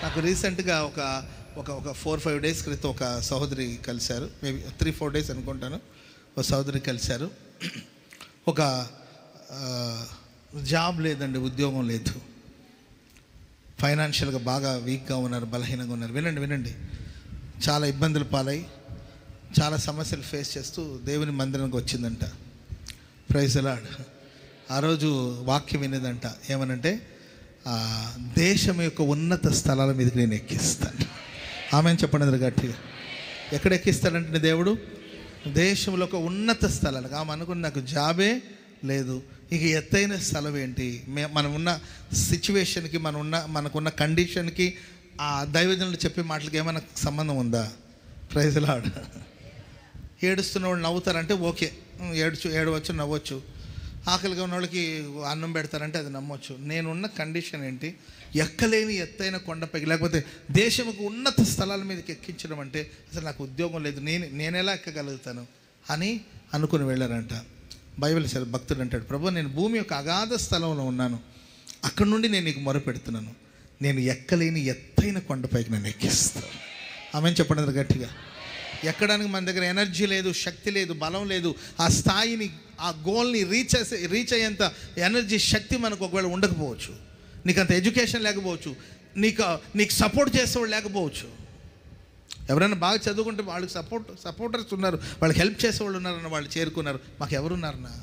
నాకు రీసెంట్గా ఒక ఒక ఒక 4-5 డేస్ క్రితం ఒక సహోదరి కలిశారు, మేబీ 3-4 డేస్ అనుకుంటాను. ఒక సహోదరి కలిశారు. ఒక జాబ్ లేదండి, ఉద్యోగం లేదు, ఫైనాన్షియల్గా బాగా వీక్గా ఉన్నారు, బలహీనంగా ఉన్నారు. వినండి, చాలా ఇబ్బందులు పాలై చాలా సమస్యలు ఫేస్ చేస్తూ దేవుని మందిరానికి వచ్చిందంట. Praise the Lord. ఆ రోజు వాక్యం వినేదంట, ఏమనంటే దేశం యొక్క ఉన్నత స్థలాల మీదకి నేను ఎక్కిస్తాను. ఆమెను చెప్పండి గట్టిగా. ఎక్కడ ఎక్కిస్తాడంటే దేవుడు దేశంలో ఒక ఉన్నత స్థలాలకు. ఆమె అనుకుని నాకు జాబే లేదు, ఇక ఎత్తైన స్థలం ఏంటి? మనం ఉన్న సిచ్యువేషన్కి, మనకున్న కండిషన్కి ఆ దైవజనులు చెప్పే మాటలకి ఏమైనా సంబంధం ఉందా? Praise the Lord. ఏడుస్తున్న వాళ్ళు నవ్వుతారంటే ఓకే, ఏడవచ్చు, నవ్వచ్చు. ఆకలిగా ఉన్న వాళ్ళకి అన్నం పెడతారంటే అది నమ్మొచ్చు. నేనున్న కండిషన్ ఏంటి? ఎక్కలేని ఎత్తైన కొండపైకి, లేకపోతే దేశంకు ఉన్నత స్థలాల మీదకి ఎక్కించడం అంటే అసలు నాకు ఉద్యోగం లేదు, నేను ఎలా ఎక్కగలుగుతాను అని అనుకుని వెళ్ళారంట. బైబిల్ సరే భక్తుడు అంటాడు, ప్రభు నేను భూమి యొక్క అగాధ స్థలంలో ఉన్నాను, అక్కడ నుండి నేను నీకు మొరపెడుతున్నాను, నేను ఎక్కలేని ఎత్తైన కొండపైకి నేను ఎక్కిస్తాను. ఆమెను చెప్పండి గట్టిగా. ఎక్కడానికి మన దగ్గర ఎనర్జీ లేదు, శక్తి లేదు, బలం లేదు. ఆ స్థాయిని, ఆ గోల్ని రీచ్ అయ్యేంత ఎనర్జీ, శక్తి మనకు ఒకవేళ ఉండకపోవచ్చు. నీకు అంత ఎడ్యుకేషన్ లేకపోవచ్చు, నీకు సపోర్ట్ చేసేవాళ్ళు లేకపోవచ్చు. ఎవరైనా బాగా చదువుకుంటే వాళ్ళకి సపోర్టర్స్ ఉన్నారు, వాళ్ళకి హెల్ప్ చేసేవాళ్ళు ఉన్నారన్న వాళ్ళు చేరుకున్నారు. మాకు ఎవరున్నారన్నా?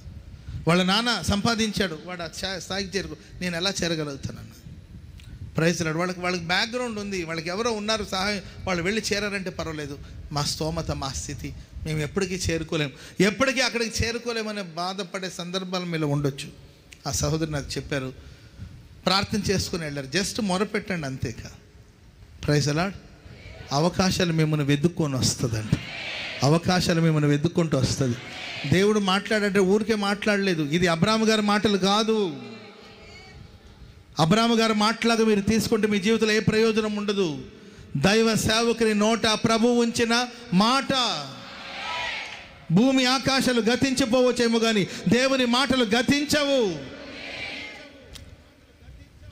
వాళ్ళ నాన్న సంపాదించాడు, వాడు ఆ స్థాయికి నేను ఎలా చేరగలుగుతానన్న? Praise lord. వాళ్ళకి బ్యాక్గ్రౌండ్ ఉంది, వాళ్ళకి ఎవరో ఉన్నారు సహాయం, వాళ్ళు వెళ్ళి చేరారంటే పర్వాలేదు. మా స్తోమత, మా స్థితి, మేము ఎప్పటికీ చేరుకోలేము, ఎప్పటికీ అక్కడికి చేరుకోలేమనే బాధపడే సందర్భాలు మీలో ఉండొచ్చు. ఆ సహోదరు నాకు చెప్పారు, ప్రార్థన చేసుకుని వెళ్ళారు, జస్ట్ మొరపెట్టండి అంతేక. Praise lord. అవకాశాలు మిమ్మల్ని వెతుక్కొని వస్తుందండి, అవకాశాలు మిమ్మల్ని వెతుక్కుంటూ వస్తుంది. దేవుడు మాట్లాడంటే ఊరికే మాట్లాడలేదు. ఇది అబ్రాహాము గారి మాటలు కాదు. అబ్రాహాము గారి మాటలాగా మీరు తీసుకుంటే మీ జీవితంలో ఏ ప్రయోజనం ఉండదు. దైవ సేవకుని నోట ప్రభువు ఉంచిన మాట. భూమి ఆకాశాలు గతించిపోవచ్చేమో కానీ దేవుని మాటలు గతించవు.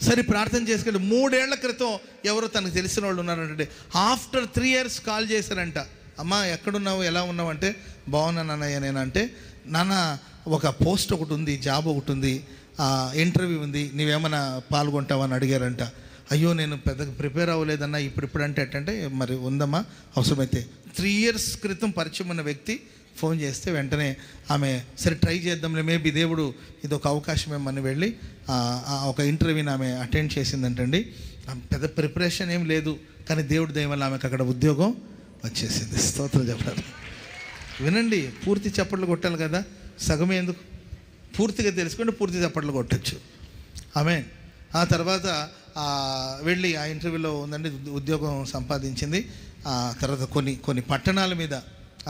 సరే ప్రార్థన చేసుకుంటే 3 ఏళ్ల క్రితం ఎవరో తనకు తెలిసిన వాళ్ళు ఉన్నారంటే ఆఫ్టర్ 3 years కాల్ చేశారంట. అమ్మా ఎక్కడున్నావు, ఎలా ఉన్నావు అంటే బాగున్నాను అన్నయ్య నేనంటే, నాన్న ఒక పోస్ట్ ఒకటి ఉంది, జాబ్ ఒకటి ఉంది, ఇంటర్వ్యూ ఉంది, నీవేమైనా పాల్గొంటావని అడిగారంట. అయ్యో నేను పెద్దగా ప్రిపేర్ అవ్వలేదన్నా, ఇప్పుడు అంటే మరి ఉందమ్మా అవసరమైతే. 3 years క్రితం పరిచయం ఉన్న వ్యక్తి ఫోన్ చేస్తే వెంటనే ఆమె సరే ట్రై చేద్దాంలే, మేబీ దేవుడు ఇది ఒక అవకాశం ఏమని వెళ్ళి ఒక ఇంటర్వ్యూని ఆమె అటెండ్ చేసిందంటండి. పెద్ద ప్రిపరేషన్ ఏం లేదు, కానీ దేవుడి దయ వల్ల ఆమెకు అక్కడ ఉద్యోగం వచ్చేసింది. స్తోత్రం చెప్పాలి. వినండి, పూర్తి చప్పట్లు కొట్టాలి కదా, సగమే ఎందుకు? పూర్తిగా తెలుసుకుంటే పూర్తి చప్పట్లు కొట్టచ్చు. ఆమె ఆ తర్వాత వెళ్ళి ఆ ఇంటర్వ్యూలో ఉందండి, ఉద్యోగం సంపాదించింది. తర్వాత కొన్ని పట్టణాల మీద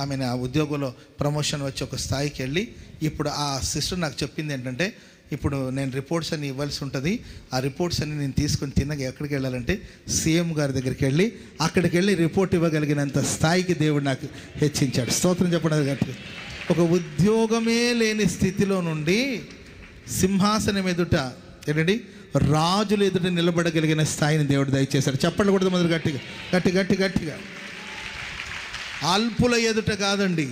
ఆమెను ఆ ఉద్యోగంలో ప్రమోషన్ వచ్చి ఒక స్థాయికి వెళ్ళి, ఇప్పుడు ఆ సిస్టర్ నాకు చెప్పింది ఏంటంటే, ఇప్పుడు నేను రిపోర్ట్స్ అన్ని ఇవ్వాల్సి ఉంటుంది, ఆ రిపోర్ట్స్ అన్ని నేను తీసుకొని తిన్నగా ఎక్కడికి వెళ్ళాలంటే సీఎం గారి దగ్గరికి వెళ్ళి అక్కడికి వెళ్ళి రిపోర్ట్ ఇవ్వగలిగినంత స్థాయికి దేవుడు నాకు హెచ్చించాడు. స్తోత్రం చెప్పడం గట్టి. ఒక ఉద్యోగమే లేని స్థితిలో నుండి సింహాసనం ఎదుట ఏంటండి రాజులు ఎదుట నిలబడగలిగిన స్థాయిని దేవుడు దయచేశాడు. చెప్పండి కూడా మొదలు గట్టిగా. అల్పుల ఎదుట కాదండి,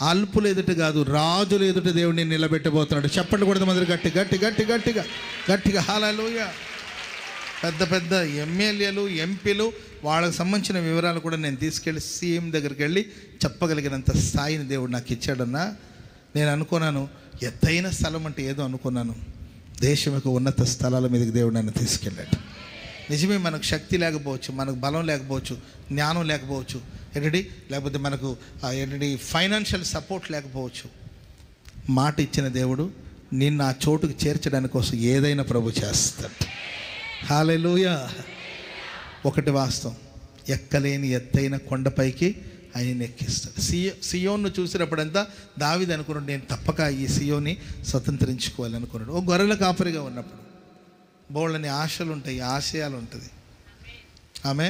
అల్పుల ఎదుట కాదు, రాజుల ఎదుట దేవుడిని నిలబెట్టబోతున్నాడు. చెప్పండి కూడా మొదలు గట్టిగా హల్లెలూయా. పెద్ద ఎమ్మెల్యేలు, ఎంపీలు, వాళ్ళకి సంబంధించిన వివరాలు కూడా నేను తీసుకెళ్ళి సీఎం దగ్గరికి వెళ్ళి చెప్పగలిగినంత స్థాయిని దేవుడు నాకు ఇచ్చాడన్నా. నేను అనుకున్నాను ఎత్తైన స్థలం అంటే ఏదో అనుకున్నాను, దేశం యొక్క ఉన్నత స్థలాల మీదకి దేవుడు నన్ను తీసుకెళ్ళాడు. నిజమే, మనకు శక్తి లేకపోవచ్చు, మనకు బలం లేకపోవచ్చు, జ్ఞానం లేకపోవచ్చు, లేకపోతే మనకు ఫైనాన్షియల్ సపోర్ట్ లేకపోవచ్చు. మాట ఇచ్చిన దేవుడు నిన్ను ఆ చోటుకు చేర్చడానికి కోసం ఏదైనా ప్రభు చేస్తాడు. హల్లెలూయా. ఒకటి వాస్తవం, ఎక్కలేని ఎత్తైన కొండపైకి ఆయన ఎక్కిస్తాడు. సియోన్ను చూసినప్పుడంతా దావీదు అనుకున్నాడు, నేను తప్పక ఈ సియోన్ని స్వతంత్రించుకోవాలనుకున్నాడు. ఓ గొర్రెల కాపరిగా ఉన్నప్పుడు బోళ్ళని ఆశలు ఉంటాయి, ఆశయాలు ఉంటుంది. ఆమె